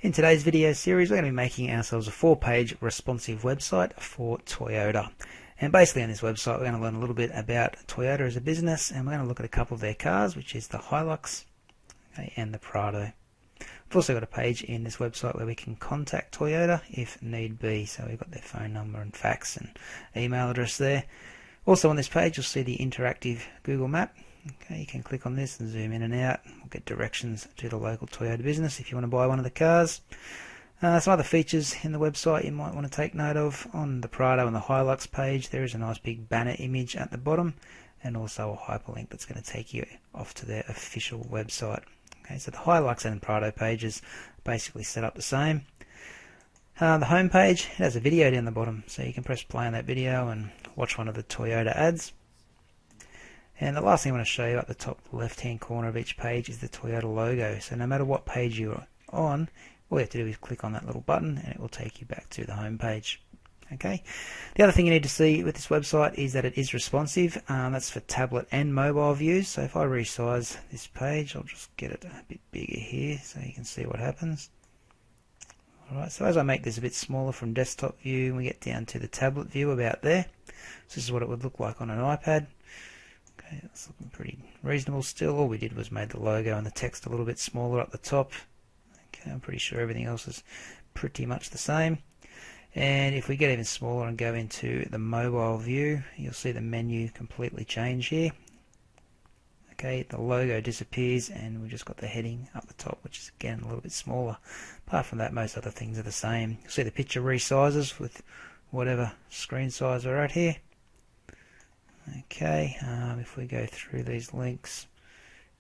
In today's video series, we're going to be making ourselves a 4-page responsive website for Toyota. And basically on this website, we're going to learn a little bit about Toyota as a business, and we're going to look at a couple of their cars, which is the Hilux and the Prado. We've also got a page in this website where we can contact Toyota if need be. So we've got their phone number and fax and email address there. Also on this page, you'll see the interactive Google map. Okay, you can click on this and zoom in and out. We'll get directions to the local Toyota business if you want to buy one of the cars. Some other features in the website you might want to take note of. On the Prado and the Hilux page, there is a nice big banner image at the bottom, and also a hyperlink that's going to take you off to their official website. Okay, so the Hilux and Prado pages are basically set up the same. The home page has a video down the bottom, so you can press play on that video and watch one of the Toyota ads. And the last thing I want to show you at the top left hand corner of each page is the Toyota logo. So no matter what page you're on, all you have to do is click on that little button and it will take you back to the home page. Okay. The other thing you need to see with this website is that it is responsive. That's for tablet and mobile views. So if I resize this page, I'll just get it a bit bigger here so you can see what happens. Alright, so as I make this a bit smaller from desktop view, we get down to the tablet view about there. So this is what it would look like on an iPad. Okay, that's looking pretty reasonable still. All we did was made the logo and the text a little bit smaller up the top. Okay, I'm pretty sure everything else is pretty much the same. And if we get even smaller and go into the mobile view, you'll see the menu completely change here. Okay, the logo disappears and we've just got the heading up the top, which is again a little bit smaller. Apart from that, most other things are the same. You'll see the picture resizes with whatever screen size we're at here. Okay, if we go through these links,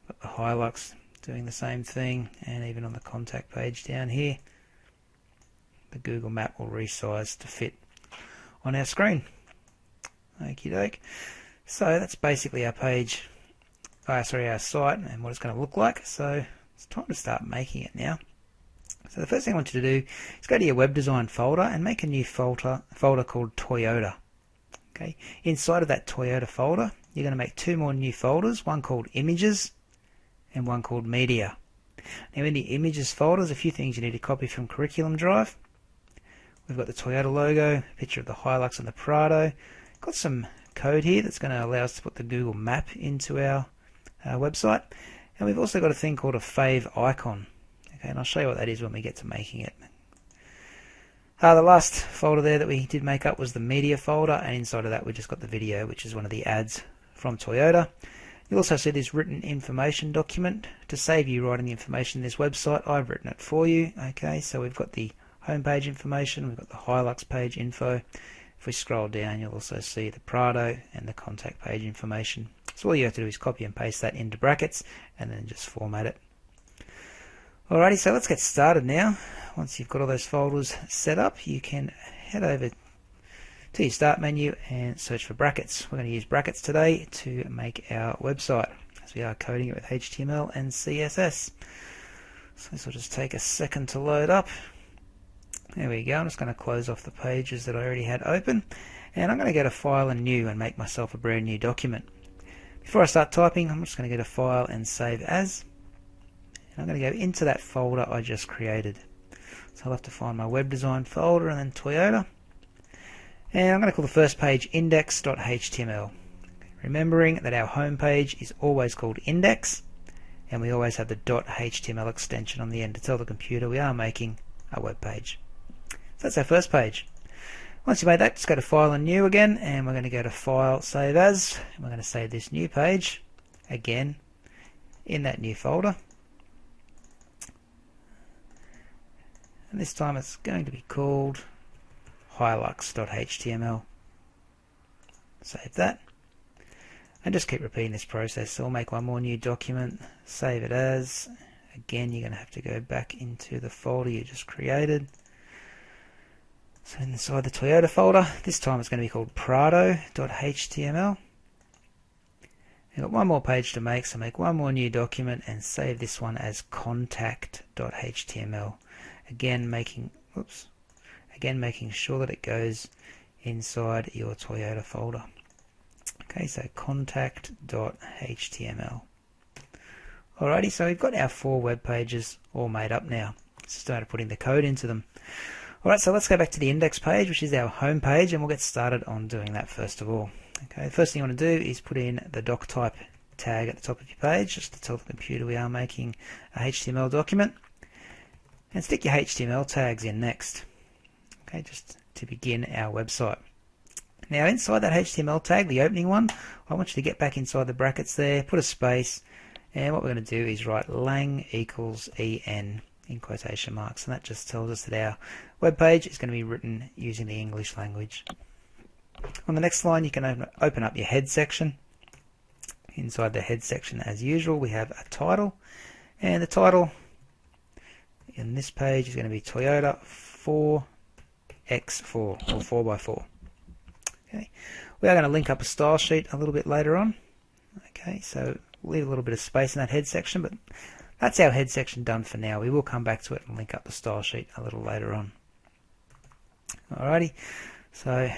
got the Hilux doing the same thing, and even on the contact page down here, the Google map will resize to fit on our screen. Okie doke. So that's basically our page, our site and what it's going to look like. So it's time to start making it now. So the first thing I want you to do is go to your web design folder and make a new folder called Toyota. Okay. Inside of that Toyota folder, you're going to make 2 more new folders, one called Images and one called Media. Now in the Images folder, there's a few things you need to copy from Curriculum Drive. We've got the Toyota logo, a picture of the Hilux and the Prado. Got some code here that's going to allow us to put the Google map into our website. And we've also got a thing called a favicon. Okay, and I'll show you what that is when we get to making it. The last folder there that we did make up was the media folder, and inside of that we just got the video, which is one of the ads from Toyota. You'll also see this written information document. To save you writing the information in this website, I've written it for you. Okay, so we've got the homepage information, we've got the Hilux page info. If we scroll down, you'll also see the Prado and the contact page information. So all you have to do is copy and paste that into brackets and then just format it. Alrighty, so let's get started now. Once you've got all those folders set up, you can head over to your start menu and search for brackets. We're going to use brackets today to make our website, as we are coding it with HTML and CSS. So this will just take a second to load up. There we go. I'm just going to close off the pages that I already had open, and I'm going to go to File and New and make myself a brand new document. Before I start typing, I'm just going to go to File and Save As. And I'm going to go into that folder I just created. So I'll have to find my web design folder and then Toyota. And I'm going to call the first page index.html. Remembering that our home page is always called index, and we always have the .html extension on the end to tell the computer we are making a web page. So that's our first page. Once you've made that, just go to File and New again, and we're going to go to File, Save As, and we're going to save this new page again in that new folder. And this time it's going to be called hilux.html. Save that. And just keep repeating this process. So we'll make one more new document, save it as. Again, you're going to have to go back into the folder you just created. So inside the Toyota folder, this time it's going to be called Prado.html. We've got one more page to make, so make one more new document and save this one as contact.html. Again making sure that it goes inside your Toyota folder. Okay, so contact.html. Alrighty, so we've got our 4 web pages all made up now. started putting the code into them. Alright, so let's go back to the index page, which is our home page, and we'll get started on doing that first of all. Okay, the first thing you want to do is put in the doc type tag at the top of your page, just to tell the computer we are making a HTML document. And stick your HTML tags in next. Okay, just to begin our website. Now inside that HTML tag, the opening one, I want you to get back inside the brackets there, put a space, and what we're going to do is write lang equals en in quotation marks, and that just tells us that our web page is going to be written using the English language. On the next line, you can open up your head section. Inside the head section, as usual, we have a title, and the title in this page is going to be Toyota 4x4 or 4x4. Okay, we are going to link up a style sheet a little bit later on. Okay, so leave a little bit of space in that head section, but that's our head section done for now. We will come back to it and link up the style sheet a little later on. Alrighty, so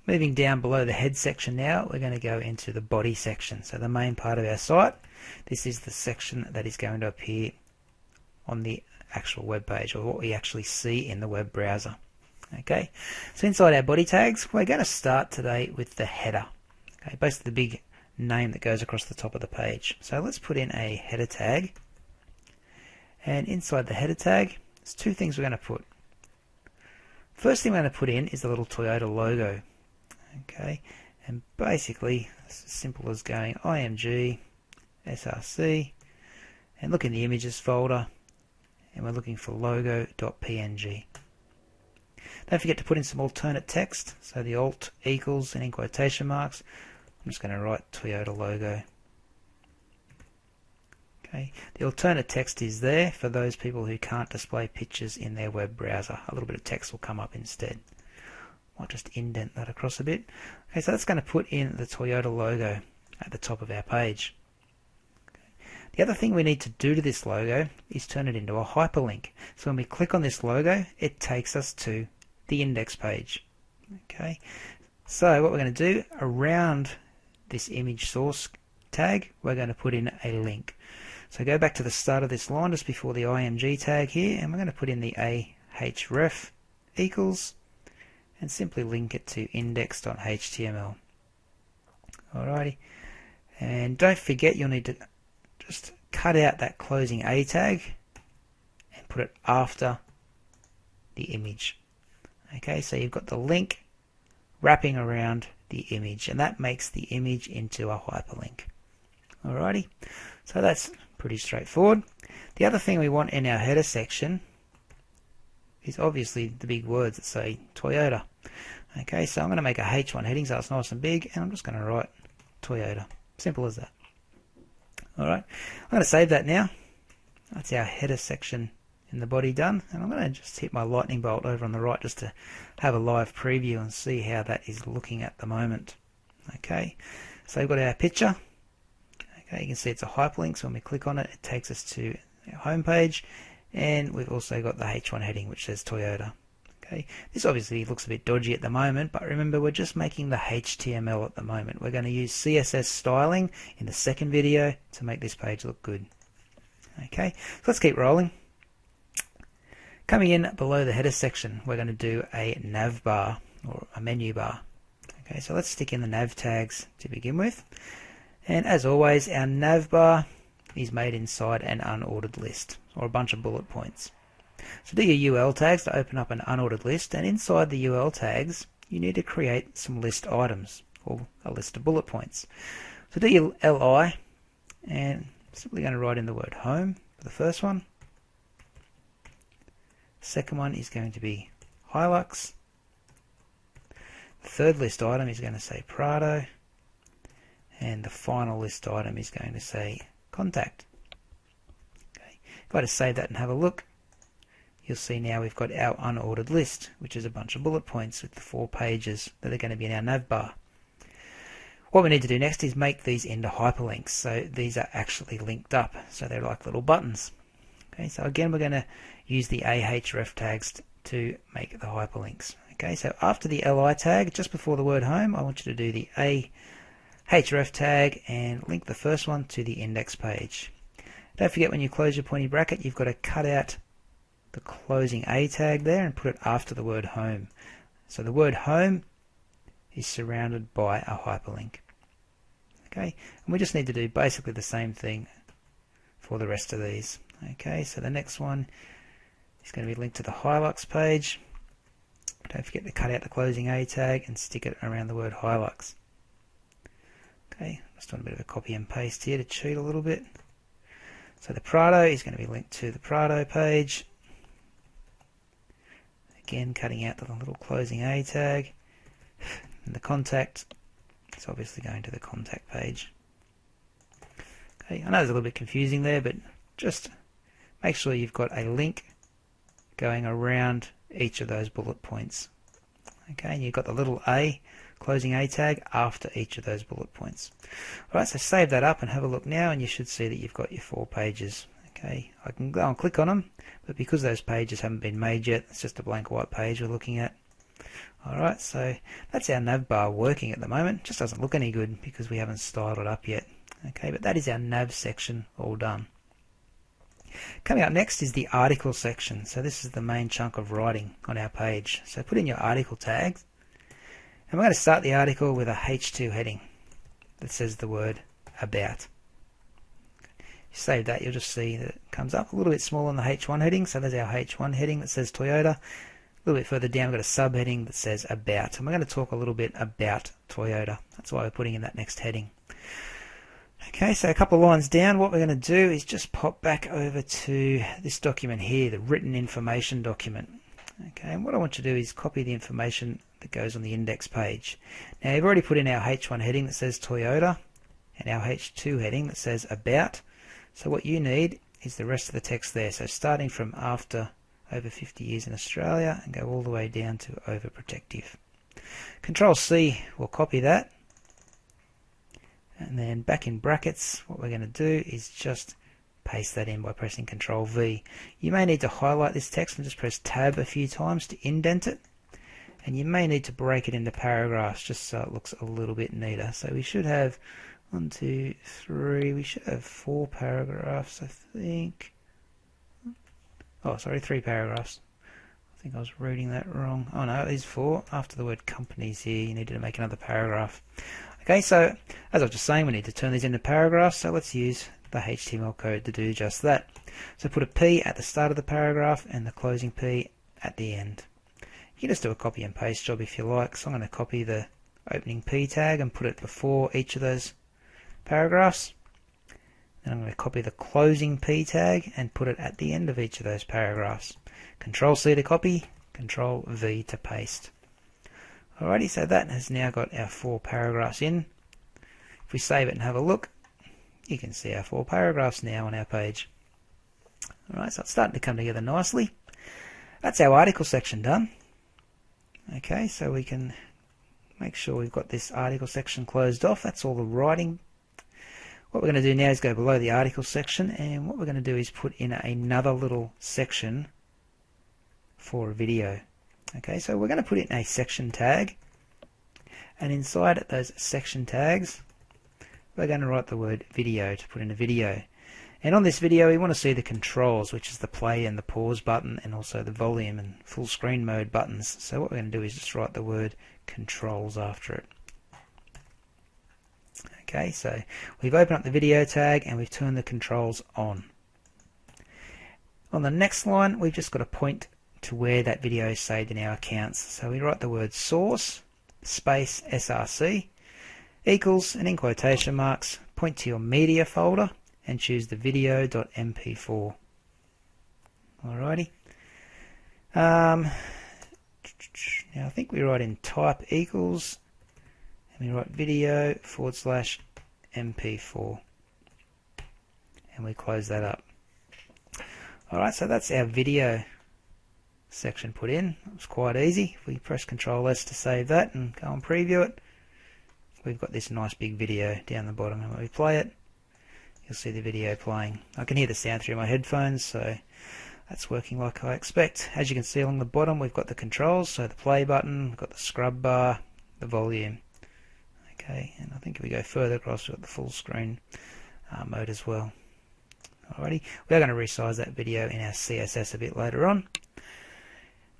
moving down below the head section now, we're going to go into the body section. So the main part of our site, this is the section that is going to appear on the actual web page, or what we actually see in the web browser. Okay, so inside our body tags, we're going to start today with the header. Okay, basically the big name that goes across the top of the page. So let's put in a header tag, and inside the header tag, there's two things we're going to put. First thing we're going to put in is the little Toyota logo. Okay, and basically it's as simple as going img src and look in the images folder, and we're looking for logo.png. Don't forget to put in some alternate text, so the alt equals and in quotation marks. I'm just going to write Toyota logo. Okay, the alternate text is there for those people who can't display pictures in their web browser. A little bit of text will come up instead. I'll just indent that across a bit. Okay, so that's going to put in the Toyota logo at the top of our page. Okay. The other thing we need to do to this logo is turn it into a hyperlink. So when we click on this logo, it takes us to the index page. Okay, so what we're going to do around this image source tag, we're going to put in a link. So go back to the start of this line just before the img tag here, and we're going to put in the ahref equals and simply link it to index.html. Alrighty, and don't forget you'll need to just cut out that closing a tag and put it after the image. Okay, so you've got the link wrapping around the image, and that makes the image into a hyperlink. Alrighty, so that's pretty straightforward. The other thing we want in our header section is obviously the big words that say Toyota. Okay, so I'm going to make a H1 heading so it's nice and big, and I'm just going to write Toyota. Simple as that. Alright, I'm going to save that now. That's our header section in the body done, and I'm going to just hit my lightning bolt over on the right just to have a live preview and see how that is looking at the moment. Okay, so we've got our picture. Okay, you can see it's a hyperlink, so when we click on it, it takes us to our home page, and we've also got the H1 heading which says Toyota. Okay, this obviously looks a bit dodgy at the moment, but remember we're just making the HTML at the moment. We're going to use CSS styling in the second video to make this page look good. Okay, so let's keep rolling. Coming in below the header section, we're going to do a nav bar or a menu bar. Okay, so let's stick in the nav tags to begin with. And as always, our nav bar is made inside an unordered list or a bunch of bullet points. So do your UL tags to open up an unordered list, and inside the UL tags you need to create some list items or a list of bullet points. So do your LI, and I'm simply going to write in the word home for the first one. Second one is going to be Hilux. The third list item is going to say Prado, and the final list item is going to say contact. Okay. If I just save that and have a look, you'll see now we've got our unordered list, which is a bunch of bullet points with the 4 pages that are going to be in our nav bar. What we need to do next is make these into hyperlinks, so these are actually linked up, so they're like little buttons. Okay, so again we're going to use the ahref tags to make the hyperlinks. Okay, so after the li tag, just before the word home, I want you to do the ahref tag and link the first one to the index page. Don't forget when you close your pointy bracket, you've got to cut out the closing A tag there and put it after the word home. So the word home is surrounded by a hyperlink. Okay, and we just need to do basically the same thing for the rest of these. Okay, so the next one is going to be linked to the Hilux page. Don't forget to cut out the closing A tag and stick it around the word Hilux. Okay, just doing a bit of a copy and paste here to cheat a little bit. So the Prado is going to be linked to the Prado page. Again, cutting out the little closing A tag. And the contact is obviously going to the contact page. Okay, I know it's a little bit confusing there, but just make sure you've got a link going around each of those bullet points. Okay, and you've got the little A, closing A tag, after each of those bullet points. Alright, so save that up and have a look now, and you should see that you've got your 4 pages. Okay, I can go and click on them, but because those pages haven't been made yet, it's just a blank white page we're looking at. Alright, so that's our nav bar working at the moment. Just doesn't look any good because we haven't styled it up yet. Okay, but that is our nav section all done. Coming up next is the article section. So this is the main chunk of writing on our page. So put in your article tags, and we're going to start the article with a H2 heading that says the word about. You save that, you'll just see that it comes up a little bit smaller on the H1 heading. So there's our H1 heading that says Toyota. A little bit further down, we've got a subheading that says about, and we're going to talk a little bit about Toyota. That's why we're putting in that next heading. Okay, so a couple of lines down, what we're going to do is just pop back over to this document here, the written information document. Okay, and what I want you to do is copy the information that goes on the index page. Now, you've already put in our H1 heading that says Toyota and our H2 heading that says about. So what you need is the rest of the text there. So starting from after over 50 years in Australia and go all the way down to overprotective. Control C will copy that. And then back in brackets, what we're going to do is just paste that in by pressing Control V. You may need to highlight this text and just press Tab a few times to indent it. And you may need to break it into paragraphs just so it looks a little bit neater. So we should have 1, 2, 3, we should have 4 paragraphs, I think. Oh, sorry, 3 paragraphs. I think I was reading that wrong. Oh no, it is 4. After the word companies here, you needed to make another paragraph. Okay, so as I was just saying, we need to turn these into paragraphs, so let's use the HTML code to do just that. So put a P at the start of the paragraph and the closing P at the end. You can just do a copy and paste job if you like. So I'm going to copy the opening P tag and put it before each of those paragraphs. Then I'm going to copy the closing P tag and put it at the end of each of those paragraphs. Control C to copy, Control V to paste. Alrighty, so that has now got our 4 paragraphs in. If we save it and have a look, you can see our 4 paragraphs now on our page. Alright, so it's starting to come together nicely. That's our article section done. Okay, so we can make sure we've got this article section closed off. That's all the writing. What we're going to do now is go below the article section, and what we're going to do is put in another little section for a video. Okay, so we're going to put in a section tag, and inside those section tags we're going to write the word video to put in a video. And on this video we want to see the controls, which is the play and the pause button, and also the volume and full screen mode buttons. So what we're going to do is just write the word controls after it. Okay, so we've opened up the video tag and we've turned the controls on. On the next line we've just got to point to where that video is saved in our accounts. So we write the word source space src equals, and in quotation marks, point to your media folder and choose the video.mp4. Alrighty. Now I think we write in type equals, and we write video/mp4, and we close that up. Alright, so that's our video section put in. It was quite easy. If we press Ctrl S to save that and go and preview it, we've got this nice big video down the bottom, and when we play it, you'll see the video playing. I can hear the sound through my headphones, so that's working like I expect. As you can see along the bottom, we've got the controls, so the play button, we've got the scrub bar, the volume. Okay, and I think if we go further across, we've got the full screen mode as well. Alrighty, we are going to resize that video in our CSS a bit later on.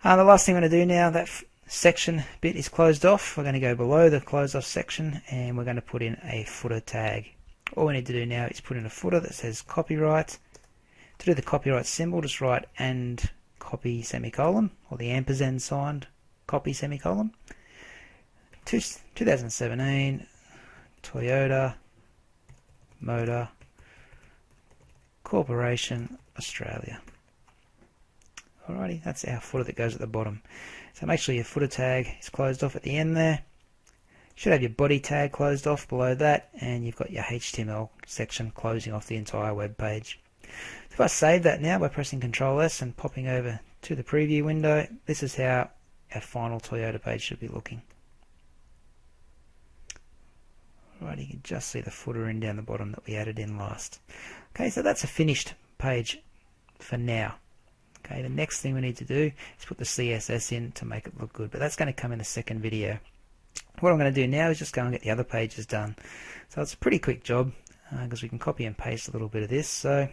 The last thing I'm going to do now, that section bit is closed off. We're going to go below the closed off section and we're going to put in a footer tag. All we need to do now is put in a footer that says copyright. To do the copyright symbol, just write and copy semicolon, or the ampersand sign, copy semicolon. 2017 Toyota Motor Corporation Australia. Alrighty, that's our footer that goes at the bottom. So make sure your footer tag is closed off at the end there. You should have your body tag closed off below that, and you've got your HTML section closing off the entire web page. If I save that now by pressing Ctrl S and popping over to the preview window, this is how our final Toyota page should be looking. Alright, you can just see the footer in down the bottom that we added in last. Okay, so that's a finished page for now. Okay, the next thing we need to do is put the CSS in to make it look good, but that's going to come in the second video. What I'm going to do now is just go and get the other pages done. So it's a pretty quick job because we can copy and paste a little bit of this. So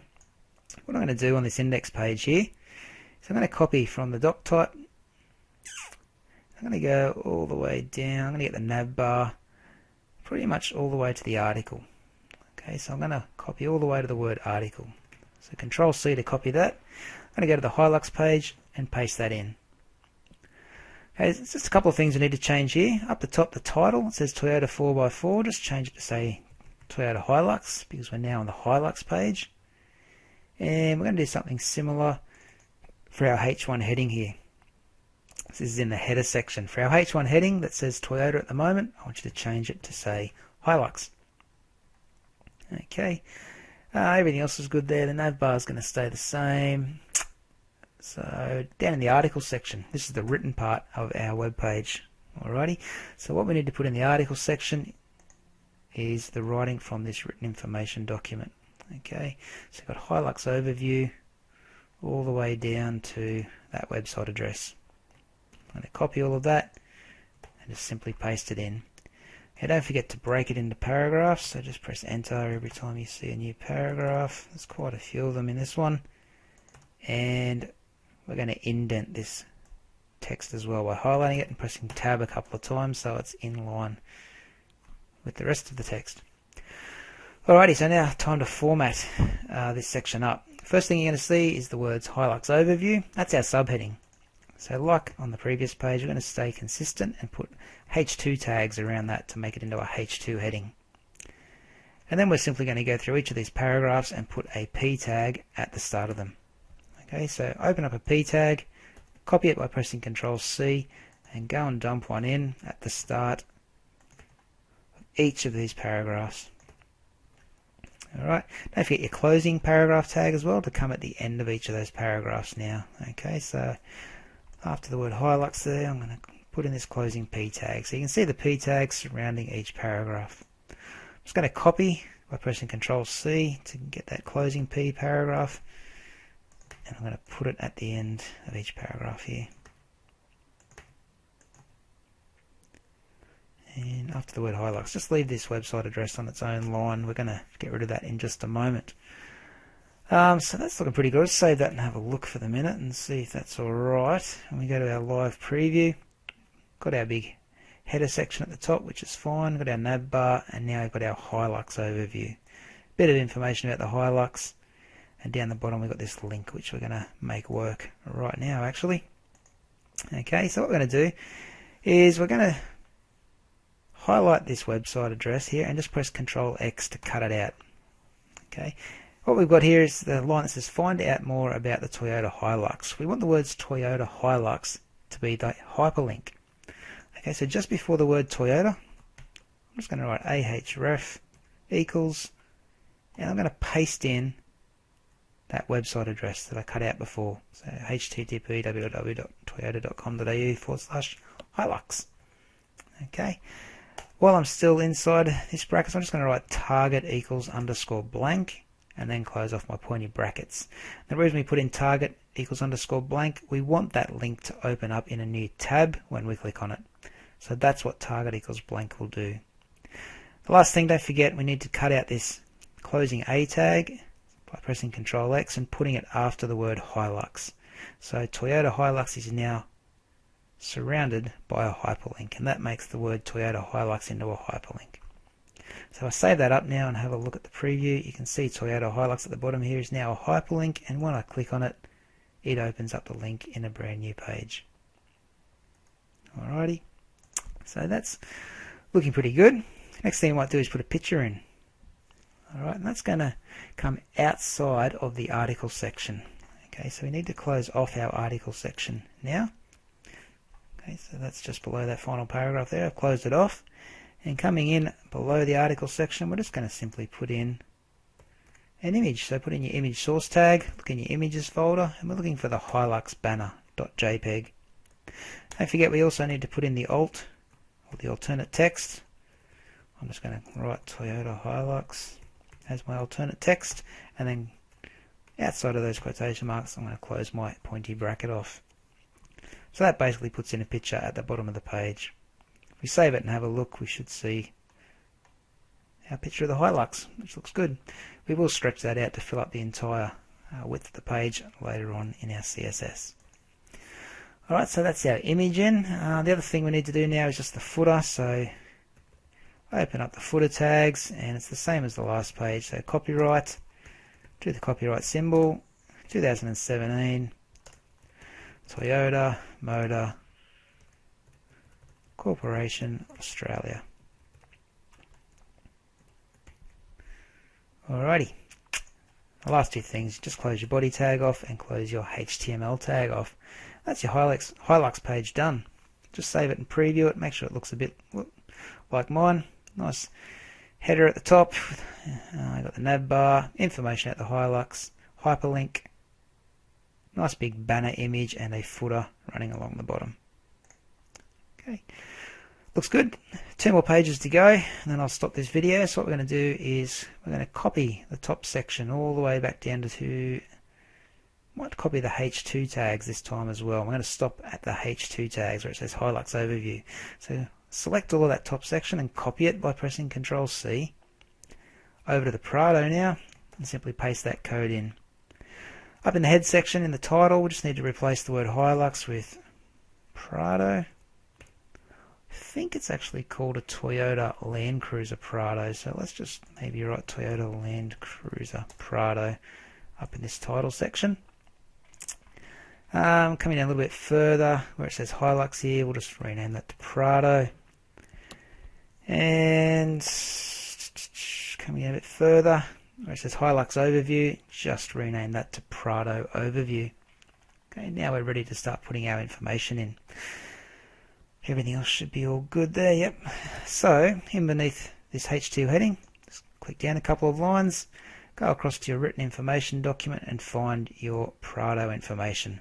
what I'm going to do on this index page here is I'm going to copy from the doc type. I'm going to go all the way down. I'm going to get the nav bar pretty much all the way to the article. Okay, so I'm going to copy all the way to the word article. So Control C to copy that. I'm going to go to the Hilux page and paste that in. Okay, there's just a couple of things we need to change here. Up the top, the title, it says Toyota 4x4. Just change it to say Toyota Hilux because we're now on the Hilux page. And we're going to do something similar for our H1 heading here. This is in the header section. For our H1 heading that says Toyota at the moment, I want you to change it to say Hilux. Okay, everything else is good there. The nav bar is going to stay the same. So down in the article section, this is the written part of our web page. Alrighty, so what we need to put in the article section is the writing from this written information document. Okay, so we've got Hilux overview all the way down to that website address. I'm going to copy all of that and just simply paste it in. And don't forget to break it into paragraphs, so just press enter every time you see a new paragraph. There's quite a few of them in this one. And we're going to indent this text as well by highlighting it and pressing tab a couple of times so it's in line with the rest of the text. Alrighty, so now time to format this section up. First thing you're going to see is the words Hilux overview. That's our subheading. So like on the previous page, we're going to stay consistent and put H2 tags around that to make it into a H2 heading. And then we're simply going to go through each of these paragraphs and put a P tag at the start of them. Okay, so open up a P tag, copy it by pressing Ctrl C, and go and dump one in at the start of each of these paragraphs. Alright, don't forget your closing paragraph tag as well to come at the end of each of those paragraphs now. Okay, so after the word Hilux there, I'm going to put in this closing P tag. So you can see the P tags surrounding each paragraph. I'm just going to copy by pressing Ctrl C to get that closing P paragraph. And I'm going to put it at the end of each paragraph here. And after the word Hilux, just leave this website address on its own line. We're going to get rid of that in just a moment. So that's looking pretty good. Let's save that and have a look for the minute and see if that's alright. And we go to our live preview. Got our big header section at the top, which is fine. Got our nav bar, and now we've got our Hilux overview. Bit of information about the Hilux. And down the bottom we've got this link which we're going to make work right now actually. Okay, so what we're going to do is we're going to highlight this website address here and just press Ctrl X to cut it out. Okay, what we've got here is the line that says find out more about the Toyota Hilux. We want the words Toyota Hilux to be the hyperlink. Okay, so just before the word Toyota, I'm just going to write ahref equals, and I'm going to paste in that website address that I cut out before. So http://toyota.com.au/Hilux. Okay. While I'm still inside this bracket, I'm just going to write target equals underscore blank and then close off my pointy brackets. The reason we put in target equals underscore blank, we want that link to open up in a new tab when we click on it. So that's what target equals blank will do. The last thing, don't forget, we need to cut out this closing A tag by pressing Control X and putting it after the word Hilux. So Toyota Hilux is now surrounded by a hyperlink, and that makes the word Toyota Hilux into a hyperlink. So I save that up now and have a look at the preview. You can see Toyota Hilux at the bottom here is now a hyperlink, and when I click on it, it opens up the link in a brand new page. Alrighty, so that's looking pretty good. Next thing I might do is put a picture in. Alright, and that's going to come outside of the article section. Okay, so we need to close off our article section now. Okay, so that's just below that final paragraph there. I've closed it off. And coming in below the article section, we're just going to simply put in an image. So put in your image source tag, look in your images folder, and we're looking for the Hilux banner.jpg. Don't forget we also need to put in the alt, or the alternate text. I'm just going to write Toyota Hilux as my alternate text, and then outside of those quotation marks I'm going to close my pointy bracket off. So that basically puts in a picture at the bottom of the page. If we save it and have a look, we should see our picture of the Hilux, which looks good. We will stretch that out to fill up the entire width of the page later on in our CSS. Alright, so that's our image in. The other thing we need to do now is just the footer. So I open up the footer tags, and it's the same as the last page. So copyright, do the copyright symbol, 2017, Toyota Motor Corporation, Australia. Alrighty. The last two things, just close your body tag off and close your HTML tag off. That's your Hilux page done. Just save it and preview it. Make sure it looks a bit like mine. Nice header at the top. I got the nav bar, information at the Hilux, hyperlink, nice big banner image, and a footer running along the bottom. Okay, looks good. 2 more pages to go, and then I'll stop this video. So what we're going to do is we're going to copy the top section all the way back down to, might copy the H2 tags this time as well. I'm going to stop at the H2 tags where it says Hilux Overview. So select all of that top section and copy it by pressing Control C. Over to the Prado now, and simply paste that code in. Up in the head section in the title, we just need to replace the word Hilux with Prado. I think it's actually called a Toyota Land Cruiser Prado, so let's just maybe write Toyota Land Cruiser Prado up in this title section. Coming down a little bit further where it says Hilux here, we'll just rename that to Prado. And coming down a bit further where it says Hilux Overview, just rename that to Prado Overview. Okay, now we're ready to start putting our information in. Everything else should be all good there, yep. So, in beneath this H2 heading, just click down a couple of lines, go across to your written information document and find your Prado information.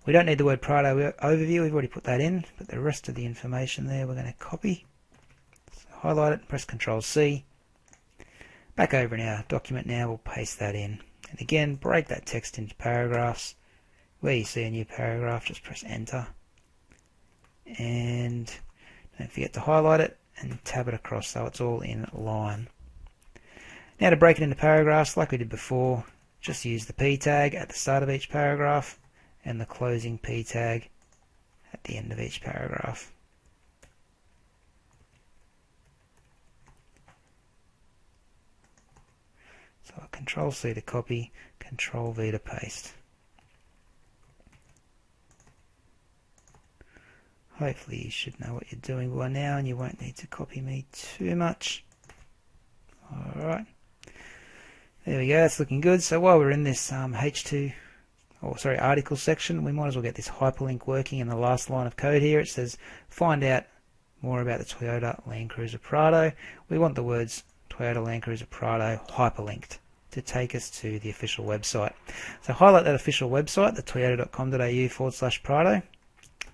We don't need the word Prado Overview, we've already put that in, but the rest of the information there we're going to copy. So highlight it, press Control C. Back over in our document now, we'll paste that in. And again, break that text into paragraphs. Where you see a new paragraph, just press Enter. And don't forget to highlight it and tab it across so it's all in line. Now to break it into paragraphs like we did before, just use the P tag at the start of each paragraph and the closing P tag at the end of each paragraph. So Control C to copy, Control V to paste. Hopefully you should know what you're doing by now and you won't need to copy me too much. Alright. There we go, that's looking good. So while we're in this article section, we might as well get this hyperlink working in the last line of code here. It says, find out more about the Toyota Land Cruiser Prado. We want the words Toyota Land Cruiser Prado hyperlinked to take us to the official website. So highlight that official website, the toyota.com.au/Prado.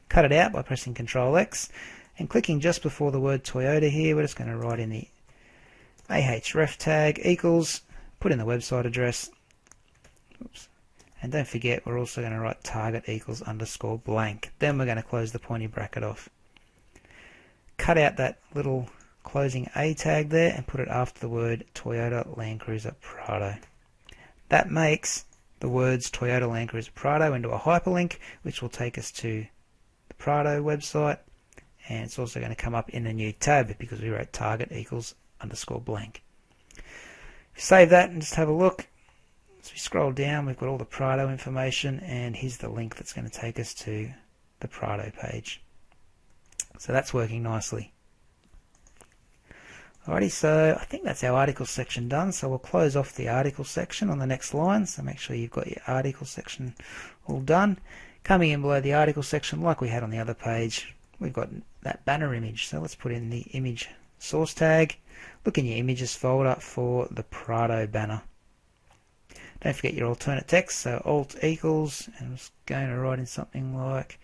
Cut it out by pressing Control X and clicking just before the word Toyota here. We're just going to write in the ahref tag equals, put in the website address. Oops. And don't forget, we're also going to write target equals _ blank. Then we're going to close the pointy bracket off. Cut out that little closing A tag there and put it after the word Toyota Land Cruiser Prado. That makes the words Toyota Land Cruiser Prado into a hyperlink, which will take us to the Prado website, and it's also going to come up in a new tab because we wrote target equals _ blank. Save that and just have a look. As we scroll down, we've got all the Prado information, and here's the link that's going to take us to the Prado page. So that's working nicely. Alrighty, so I think that's our article section done, so we'll close off the article section on the next line, so make sure you've got your article section all done. Coming in below the article section, like we had on the other page, we've got that banner image, so let's put in the image source tag. Look in your images folder for the Prado banner. Don't forget your alternate text, so alt equals, and I'm just going to write in something like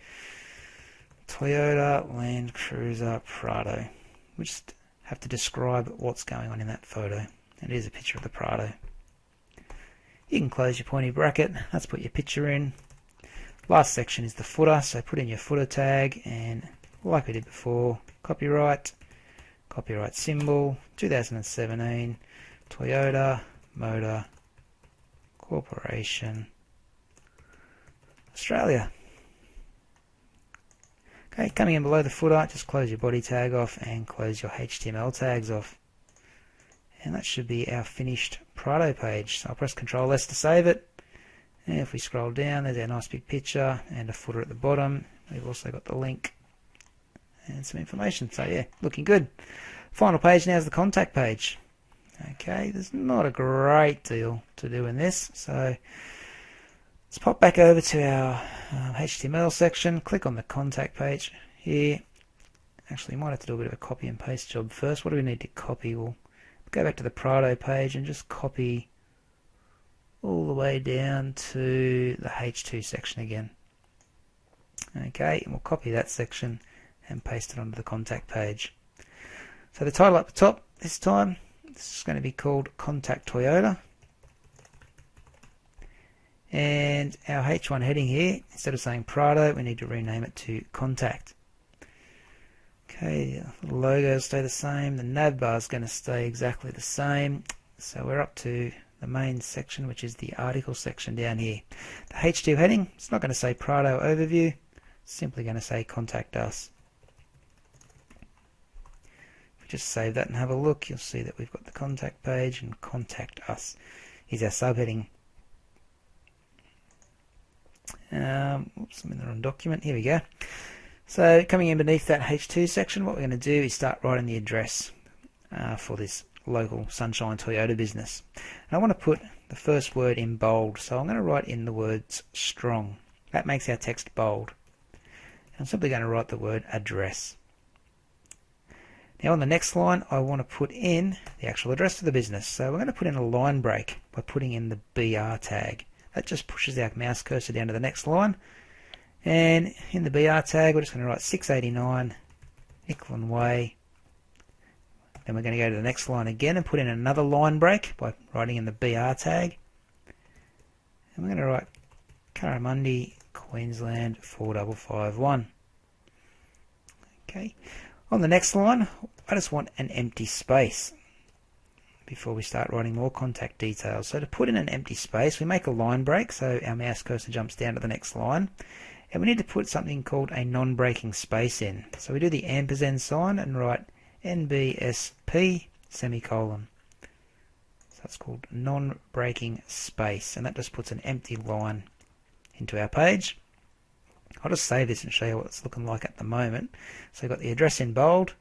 Toyota Land Cruiser Prado. We just have to describe what's going on in that photo. And it is a picture of the Prado. You can close your pointy bracket. Let's put your picture in. Last section is the footer, so put in your footer tag, and like we did before, copyright symbol, 2017, Toyota Motor Corporation, Australia. Okay, coming in below the footer, just close your body tag off and close your HTML tags off. And that should be our finished Prado page. So I'll press Ctrl S to save it. And if we scroll down, there's our nice big picture and a footer at the bottom. We've also got the link and some information. So yeah, looking good. Final page now is the contact page. Okay, there's not a great deal to do in this. So let's pop back over to our HTML section, click on the contact page here. Actually, we might have to do a bit of a copy and paste job first. What do we need to copy? We'll go back to the Prado page and just copy all the way down to the H2 section again. Okay, and we'll copy that section and paste it onto the contact page. So the title up the top this time, this is going to be called Contact Toyota. And our H1 heading here, instead of saying Prado, we need to rename it to Contact. Okay, the logo will stay the same, the nav bar is going to stay exactly the same. So we're up to the main section, which is the article section down here. The H2 heading, it's not going to say Prado Overview, it's simply going to say Contact Us. If we just save that and have a look, you'll see that we've got the contact page, and Contact Us is our subheading. Oops, I'm in the wrong document. Here we go. So coming in beneath that H2 section, what we're going to do is start writing the address for this local Sunshine Toyota business. And I want to put the first word in bold, so I'm going to write in the words strong. That makes our text bold. And I'm simply going to write the word address. Now on the next line, I want to put in the actual address of the business. So we're going to put in a line break by putting in the BR tag. That just pushes our mouse cursor down to the next line. And in the BR tag, we're just going to write 689 Nicklin Way. Then we're going to go to the next line again and put in another line break by writing in the BR tag. And we're going to write Currimundi, Queensland 4551. Okay. On the next line, I just want an empty space before we start writing more contact details. So to put in an empty space, we make a line break, so our mouse cursor jumps down to the next line. And we need to put something called a non-breaking space in. So we do the ampersand sign and write NBSP semicolon. So it's called non-breaking space, and that just puts an empty line into our page. I'll just save this and show you what it's looking like at the moment. So we've got the address in bold,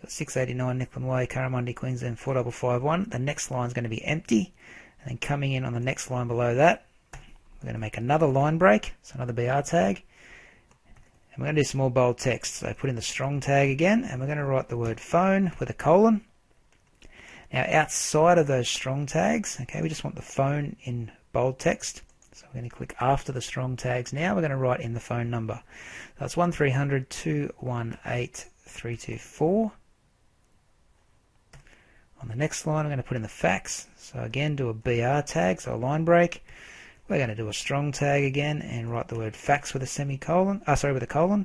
got 689 Nicklin Way, Currimundi, Queensland 4551. The next line is going to be empty, and then coming in on the next line below that, we're going to make another line break, so another BR tag, and we're going to do some more bold text. So put in the strong tag again, and we're going to write the word phone with a colon. Now outside of those strong tags, okay, we just want the phone in bold text. So we're going to click after the strong tags now. We're going to write in the phone number. So it's 1300 218 324. On the next line, I'm going to put in the fax. So again, do a BR tag, so a line break. We're going to do a strong tag again and write the word fax with a semicolon. With a colon.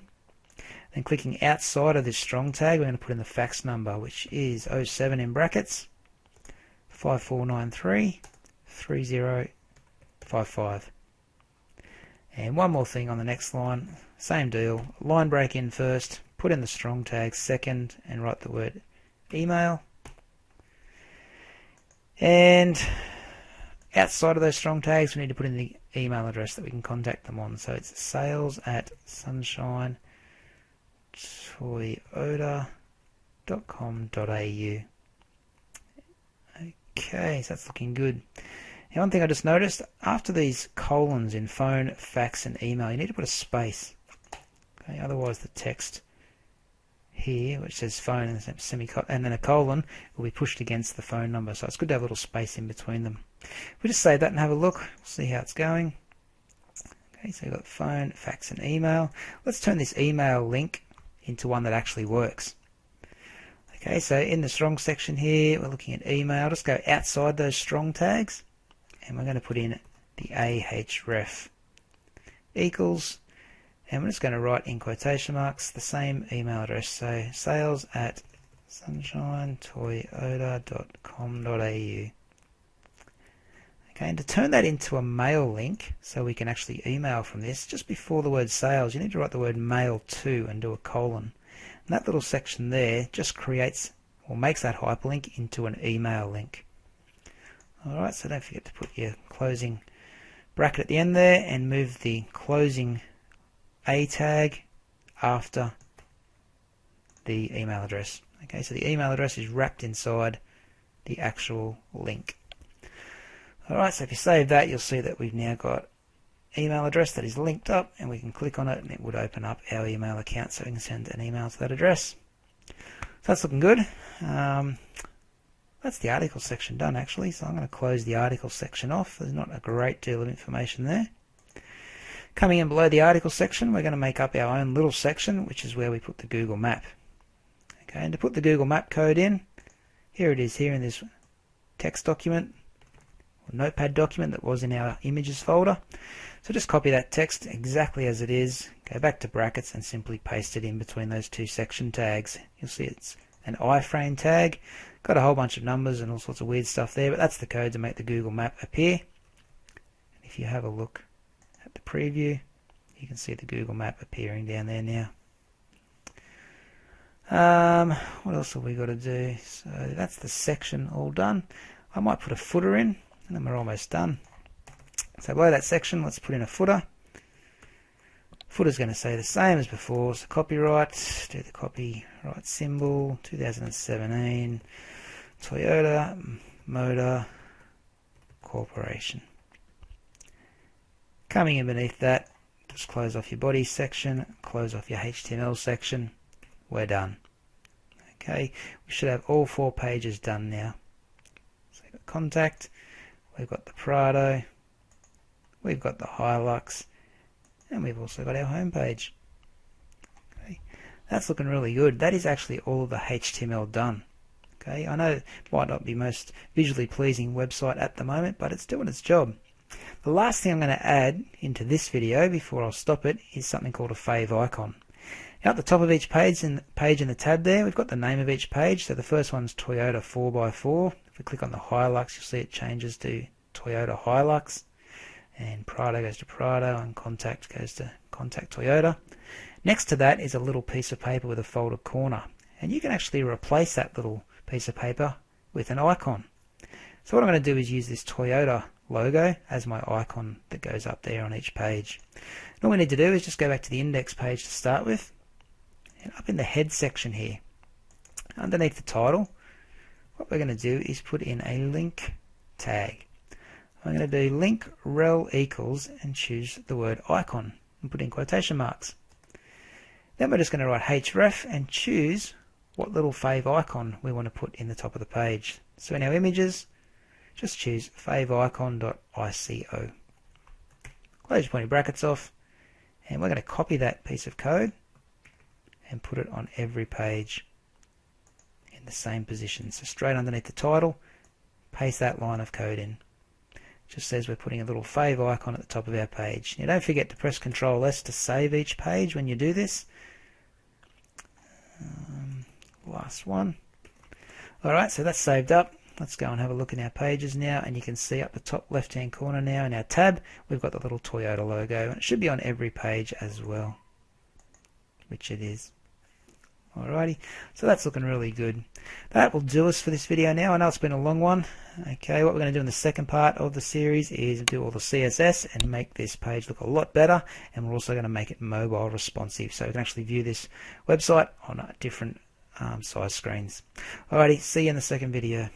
Then clicking outside of this strong tag, we're going to put in the fax number, which is 07 in brackets 5493 3055. And one more thing on the next line, same deal, line break in first, put in the strong tag second, and write the word email. And outside of those strong tags, we need to put in the email address that we can contact them on. So it's sales@sunshinetoyota.com.au. Okay, so that's looking good. Now, one thing I just noticed, after these colons in phone, fax, and email, you need to put a space. Okay, otherwise the text here, which says phone and then a colon, will be pushed against the phone number. So it's good to have a little space in between them. We just save that and have a look. We'll see how it's going. Okay, so we've got phone, fax, and email. Let's turn this email link into one that actually works. Okay, so in the strong section here, we're looking at email. Just go outside those strong tags, and we're going to put in the ahref equals, and we're just going to write in quotation marks the same email address, so sales@sunshinetoyota.com.au. Okay, and to turn that into a mail link, so we can actually email from this, just before the word sales, you need to write the word mail to and do a colon. And that little section there just creates or makes that hyperlink into an email link. Alright, so don't forget to put your closing bracket at the end there and move the closing A tag after the email address. Okay, so the email address is wrapped inside the actual link. Alright, so if you save that, you'll see that we've now got email address that is linked up, and we can click on it and it would open up our email account so we can send an email to that address. So that's looking good. That's the article section done actually, so I'm going to close the article section off. There's not a great deal of information there. Coming in below the article section, we're going to make up our own little section, which is where we put the Google map. Okay, and to put the Google map code in, here it is here in this text document, or notepad document that was in our images folder. So just copy that text exactly as it is, go back to brackets and simply paste it in between those two section tags. You'll see it's an iframe tag, got a whole bunch of numbers and all sorts of weird stuff there, but that's the code to make the Google map appear. And if you have a look at the preview, you can see the Google map appearing down there now. What else have we got to do? So that's the section all done. I might put a footer in, and then we're almost done. So below that section, let's put in a footer. Footer's going to say the same as before, so copyright, do the copyright symbol, 2017, Toyota Motor Corporation. Coming in beneath that, just close off your body section, close off your HTML section, we're done. Okay, we should have all 4 pages done now. So we've got contact, we've got the Prado, we've got the Hilux, and we've also got our home page. Okay, that's looking really good. That is actually all of the HTML done. Okay, I know it might not be most visually pleasing website at the moment, but it's doing its job. The last thing I'm going to add into this video before I'll stop it is something called a favicon. Now at the top of each page in the tab there, we've got the name of each page. So the first one's Toyota 4x4. If we click on the Hilux, you'll see it changes to Toyota Hilux. And Prado goes to Prado, and Contact goes to Contact Toyota. Next to that is a little piece of paper with a folded corner, and you can actually replace that little piece of paper with an icon. So what I'm going to do is use this Toyota logo as my icon that goes up there on each page. And all we need to do is just go back to the index page to start with, and up in the head section here, underneath the title, what we're going to do is put in a link tag. I'm going to do link rel equals and choose the word icon and put in quotation marks. Then we're just going to write href and choose what little favicon we want to put in the top of the page. So in our images, just choose favicon.ico. Close your pointy brackets off, and we're going to copy that piece of code and put it on every page in the same position. So straight underneath the title, paste that line of code in. Just says we're putting a little favicon at the top of our page. Now don't forget to press Ctrl S to save each page when you do this. Last one. Alright, so that's saved up. let's go and have a look in our pages now, and you can see up the top left hand corner now in our tab we've got the little Toyota logo, and it should be on every page as well, which it is. Alrighty, so that's looking really good. That will do us for this video now. I know it's been a long one. Okay, what we're going to do in the second part of the series is do all the CSS and make this page look a lot better, and we're also going to make it mobile responsive so we can actually view this website on different size screens. Alrighty, see you in the second video.